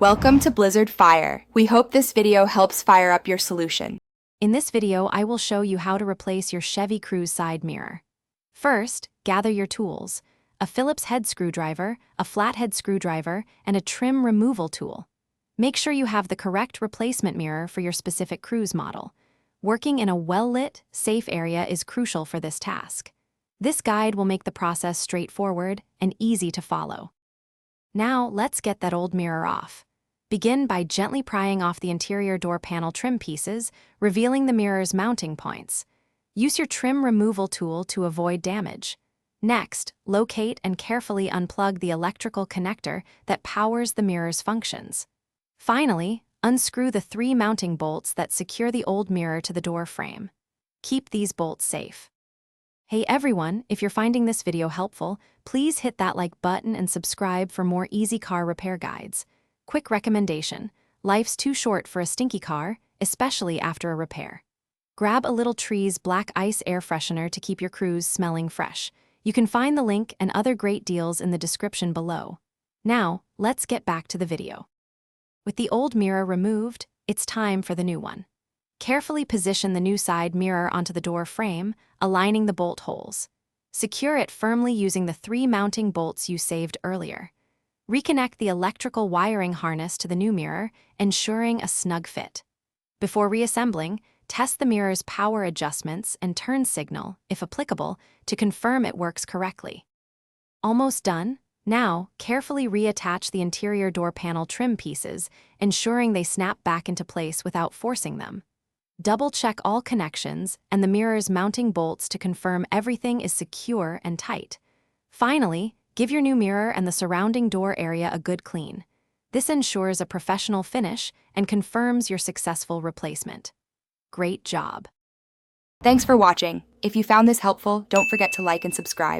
Welcome to Blizzard Fire. We hope this video helps fire up your solution. In this video, I will show you how to replace your Chevy Cruze side mirror. First, gather your tools: a Phillips head screwdriver, a flathead screwdriver, and a trim removal tool. Make sure you have the correct replacement mirror for your specific Cruze model. Working in a well-lit, safe area is crucial for this task. This guide will make the process straightforward and easy to follow. Now, let's get that old mirror off. Begin by gently prying off the interior door panel trim pieces, revealing the mirror's mounting points. Use your trim removal tool to avoid damage. Next, locate and carefully unplug the electrical connector that powers the mirror's functions. Finally, unscrew the 3 mounting bolts that secure the old mirror to the door frame. Keep these bolts safe. Hey everyone, if you're finding this video helpful, please hit that like button and subscribe for more easy car repair guides. Quick recommendation: life's too short for a stinky car, especially after a repair. Grab a little Tree's Black Ice air freshener to keep your Cruze smelling fresh. You can find the link and other great deals in the description below. Now, let's get back to the video. With the old mirror removed, it's time for the new one. Carefully position the new side mirror onto the door frame, aligning the bolt holes. Secure it firmly using the 3 mounting bolts you saved earlier. Reconnect the electrical wiring harness to the new mirror, ensuring a snug fit. Before reassembling, test the mirror's power adjustments and turn signal, if applicable, to confirm it works correctly. Almost done. Now, carefully reattach the interior door panel trim pieces, ensuring they snap back into place without forcing them. Double-check all connections and the mirror's mounting bolts to confirm everything is secure and tight. Finally, give your new mirror and the surrounding door area a good clean. This ensures a professional finish and confirms your successful replacement. Great job! Thanks for watching. If you found this helpful, don't forget to like and subscribe.